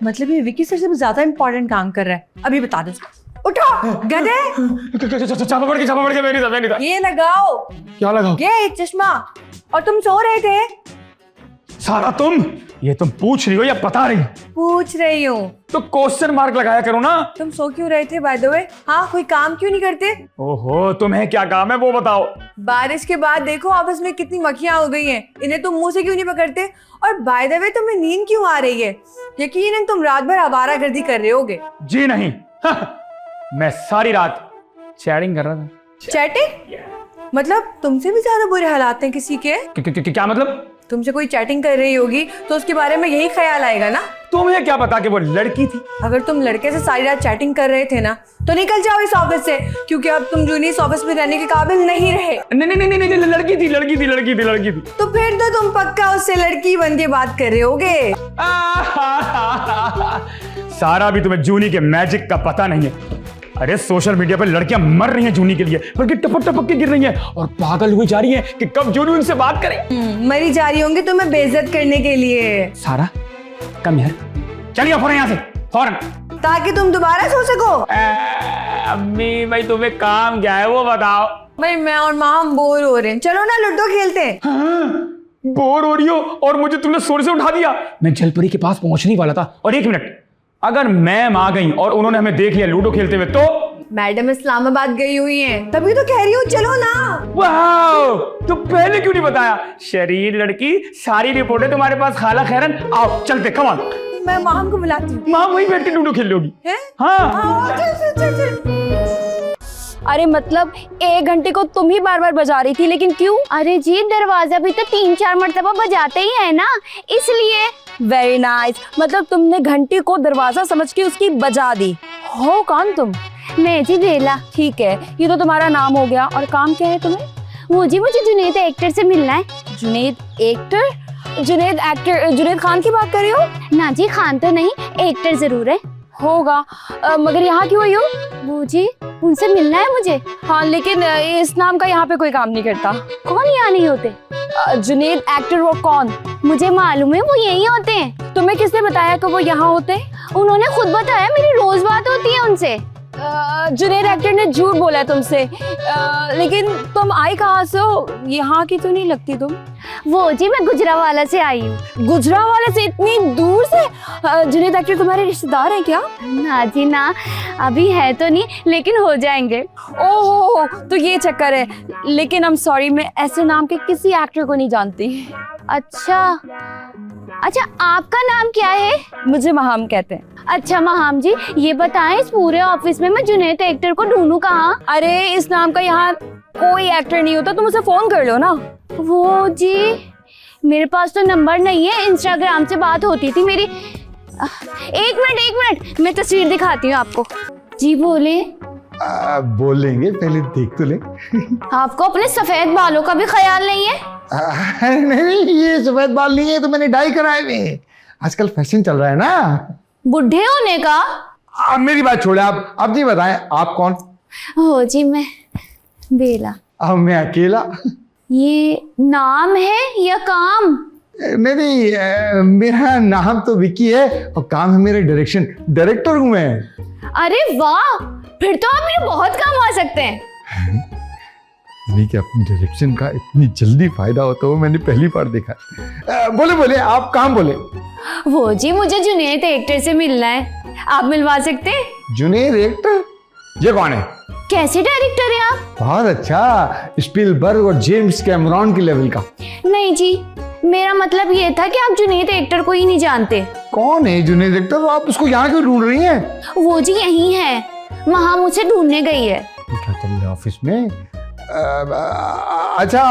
मतलब ये विकी सर से ज्यादा इंपॉर्टेंट काम कर रहा है। अभी बता दो। उठो गधे। चापा पड़ के मैं नहीं था। ये लगाओ। क्या लगाओ? ये चश्मा। और तुम सो रहे थे? सारा तुम ये तुम पूछ रही हो या बता रही हो? पूछ रही हूँ। तो क्वेश्चन मार्क लगाया करो ना। तुम सो क्यों रहे थे बाय द वे? हाँ, कोई काम क्यों नहीं करते? ओहो, तुम्हें क्या काम है वो बताओ। बारिश के बाद देखो ऑफिस में कितनी मक्खियां हो गई हैं। इन्हें तुम मुंह से क्यों नहीं पकड़ते? और बाय द वे तुम्हें नींद क्यों आ रही है? यकीनन तुम रात भर आवारागर्दी कर रहे होगे। जी नहीं। मैं सारी रात चैटिंग कर रहा था। चैटिंग? मतलब तुमसे भी ज्यादा बुरे हालात हैं किसी के? क्या मतलब? तुमसे कोई चैटिंग कर रही होगी तो उसके बारे में यही ख्याल आएगा ना? तुम्हें क्या पता कि वो लड़की थी? अगर तुम लड़के से सारी रात चैटिंग कर रहे थे ना तो निकल जाओ इस ऑफिस से, क्योंकि अब तुम जूनी इस ऑफिस में रहने के काबिल नहीं रहे। नहीं, लड़की थी। तो फिर तो तुम पक्का उससे लड़की बन के बात कर रहे होगे। सारा भी तुम्हें जूनी के मैजिक का पता नहीं है। अरे सोशल मीडिया पर लड़कियां मर रही हैं जूनी के लिए, बल्कि टपक के गिर रही हैं और पागल हुई जा रही हैं कि कब जूनी उनसे बात करे। मरी जा रही होंगी तुम्हें बेइज्जत करने के लिए। सारा कम यार, चलिए फौरन यहाँ से, फौरन, ताकि तुम दोबारा सो सको। अम्मी भाई तुम्हें काम क्या है वो बताओ। भाई मैं और माँ हम बोर हो रहे हैं, चलो ना लूडो खेलते हैं। बोर हो रही हो और मुझे तुमने सोने से उठा दिया। मैं जलपरी के पास पहुंचने ही वाला था। और एक मिनट, अगर मैम आ गई और उन्होंने हमें देख लिया लूडो खेलते हुए तो? मैडम इस्लामाबाद गई हुई हैं, तभी तो कह रही हूँ चलो ना। वाह, तो पहले क्यों नहीं बताया? शरीर लड़की, सारी रिपोर्टें तुम्हारे पास। खाला खैरन, आओ चलते, कम ऑन। मैं माम को बुलाती हूँ। माँ वहीं बैठ के लूडो खेल लोगी? हाँ। चल। अरे मतलब 1 घंटे को तुम ही बार बार बजा रही थी, लेकिन क्यों? अरे जी दरवाजा भी तो 3-4 मरतबा बजाते ही है ना, इसलिए। Very nice. मतलब तुमने घंटी को दरवाजा समझ के उसकी बजा दी। हो कौन तुम? मैं जी बेला। ठीक है, ये तो तुम्हारा नाम हो गया। और काम क्या है तुम्हें? मुझे जुनैद एक्टर से मिलना है। जुनैद एक्टर? जुनैद एक्टर जुनैद खान की बात कर रही हो? ना जी, खान तो नहीं, एक्टर जरूर है। होगा, मगर यहाँ क्यों आई हो? वो जी उनसे मिलना है मुझे। हाँ, लेकिन इस नाम का यहाँ पे कोई काम नहीं करता। कौन यहाँ नहीं होते? जुनैद एक्टर वो कौन? मुझे मालूम है, वो यही होते हैं। तुम्हें किसने बताया कि वो यहाँ होते हैं? उन्होंने खुद बताया, मेरी रोज बात होती है उनसे। जुनैद एक्टर ने झूठ बोला है तुमसे। लेकिन तुम आई कहाँ से हो? यहाँ की तो नहीं लगती तुम। वो जी मैं गुजरावाला से आई हूँ। गुजरावाला से? इतनी दूर से? जुनैद एक्टर तुम्हारे रिश्तेदार हैं क्या? ना जी ना, अभी है तो नहीं, लेकिन हो जाएंगे। ओह, तो ये चक्कर है। लेकिन आई एम सॉरी, मैं ऐसे नाम के किसी एक्टर को नहीं जानती। अच्छा, आपका नाम क्या है? मुझे महाम कहते हैं। अच्छा महाम जी, ये बताएं इस पूरे ऑफिस में मैं जुनैद एक्टर को ढूंढूं कहाँ? अरे इस नाम का यहाँ कोई एक्टर नहीं होता, तुम उसे फोन कर लो ना। वो जी मेरे पास तो नंबर नहीं है, इंस्टाग्राम से बात होती थी मेरी। एक मिनट, मैं तस्वीर दिखाती हूँ आपको। जी बोले। बोलेंगे, पहले देख तो ले। आपको अपने सफेद बालों का भी ख्याल नहीं है? नहीं, ये सफेद बाल नहीं है, तो मैंने डाई कराए हुए हैं। आजकल फैशन चल रहा है ना बुढ़े होने का। अब मेरी बात छोड़े, आप अब नहीं बताएं आप कौन? हो जी मैं बेला। अब मैं अकेला। ये नाम है या काम? नहीं, मेरा नाम तो विकी है और काम है मेरे डायरेक्टर हूँ मैं। अरे वाह, फिर तो आप मेरे बहुत काम आ सकते हैं। नहीं कि अपनी डायरेक्शन का इतनी जल्दी फायदा होता हो मैंने पहली बार देखा। बोले आप काम बोले। वो जी मुझे जुनैद एक्टर से मिलना है, आप मिलवा सकते हैं? जुनैद एक्टर? ये कौन है? कैसे डायरेक्टर हैं आप? बहुत अच्छा, स्पीलबर्ग और जेम्स कैमरॉन के लेवल का। नहीं जी, मेरा मतलब ये था कि आप जुनैद एक्टर को ही नहीं जानते। कौन है जुनैद एक्टर? आप उसको यहाँ क्यों ढूंढ रही हैं? वो जी यही है, वहां मुझे ढूंढने गई है। क्या चल रहा है ऑफिस में? अच्छा,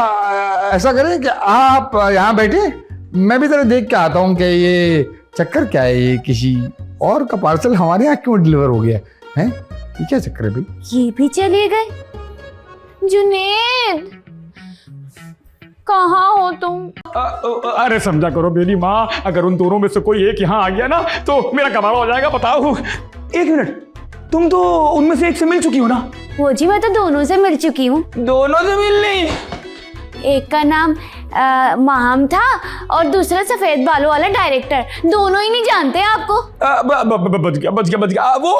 ऐसा करें कि आप यहाँ बैठे, मैं भी जरा देख के आता हूँ कि ये चक्कर क्या है। ये किसी और का पार्सल हमारे यहाँ क्यों डिलीवर हो गया है? ये क्या चक्कर है भाई? ये भी चले गए। जुनैद कहाँ हो तुम? अरे समझा करो मेरी माँ, अगर उन दोनों में से कोई एक यहाँ आ गया ना तो मेरा कमाल हो जाएगा। बताओ, एक मिनट, तुम तो उनमें से एक से मिल चुकी हो ना? वो जी मैं तो दोनों से मिल चुकी हूँ। दोनों से मिल ली? एक का नाम माहम था और दूसरा सफेद बालों वाला डायरेक्टर, दोनों ही नहीं जानते आपको। बच गया वो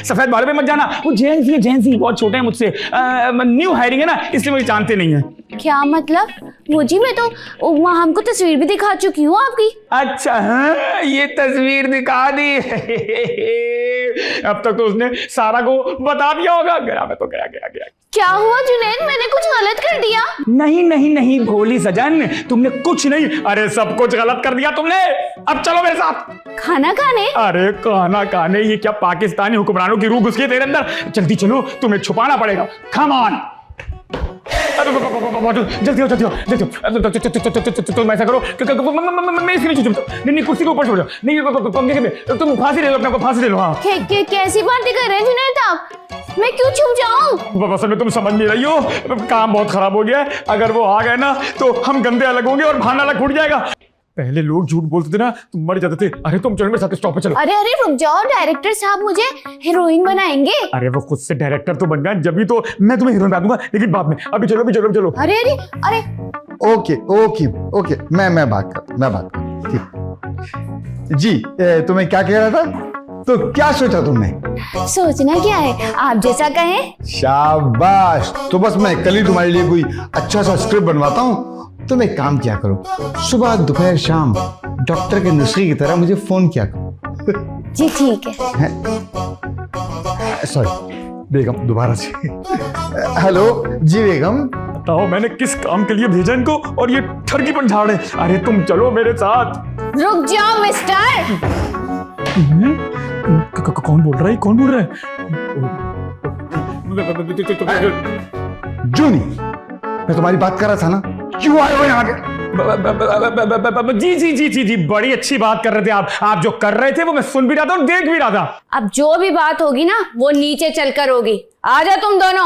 सफेद बालों पे मत जाना, वो जेंसी बहुत छोटे हैं मुझसे, न्यू हायरिंग है ना, इसलिए मुझे जानते नहीं है। क्या मतलब? मुझे मैं तो माहम को तस्वीर भी दिखा चुकी हूँ आपकी। अच्छा हाँ, ये तस्वीर दिखा दी। अब तक तो उसने सारा को बता दिया होगा। गया मैं तो गया। क्या हुआ जुनैद, मैंने कुछ गलत कर दिया? नहीं भोली सजन, तुमने कुछ नहीं, अरे सब कुछ गलत कर दिया तुमने। अब चलो मेरे साथ खाना खाने। अरे खाना खाने? ये क्या पाकिस्तानी हुक्मरानों की रूह घुस गई तेरे अंदर? जल्दी चलो, तुम्हें छुपाना पड़ेगा। कम ऑन, जल्दी हो। तुम ऐसा करो, मैं इसके नीचे नहीं, कुर्सी के ऊपर छोड़ जाओ, नहीं पंखे पे, तुम फांसी ले लो, अपने को फांसी ले लो। हाँ कैसी बातें कर रहे हैं जुनैद आप? मैं क्यों छुप जाऊं? असल में तुम समझ नहीं रही हो, काम बहुत खराब हो गया है। अगर वो आ गए ना तो हम गंदे अलग होंगे और भाना अलग फूट जाएगा। पहले लोग झूठ बोलते थे ना, तुम मर जाते थे। अरे तुम चलो मेरे साथ, स्टॉप पे चलो। अरे रुक जाओ, डायरेक्टर साहब मुझे हीरोइन बनाएंगे। अरे वो खुद से डायरेक्टर तो बन गया, जब भी तो मैं तुम्हें हीरोइन बना दूंगा, लेकिन बाद में। अभी चलो। अरे ओके, मैं बात कर, ठीक जी। तुम्हें क्या कह रहा था? तो क्या सोचा तुमने? सोचना क्या है, आप जैसा कहें। शाबाश। तो बस मैं कल ही तुम्हारे लिए कोई अच्छा सा स्क्रिप्ट बनवाता हूँ। तुम एक काम किया करो, सुबह दोपहर शाम डॉक्टर के नुस्खे की तरह मुझे फोन किया करो। जी ठीक है। सॉरी बेगम, दोबारा से। हेलो जी बेगम। बताओ मैंने किस काम के लिए भेजा इनको, और ये ठरकीपन झाड़े। अरे तुम चलो मेरे साथ। रुक जाओ मिस्टर। कौन बोल रहा है? जूनी, मैं तुम्हारी बात कर रहा था ना, क्यों आए हो यहाँ पे? जी, बड़ी अच्छी बात कर रहे थे आप जो कर रहे थे वो मैं सुन भी रहा था और देख भी रहा था। अब जो भी बात होगी ना वो नीचे चलकर होगी। आ जाओ तुम दोनों।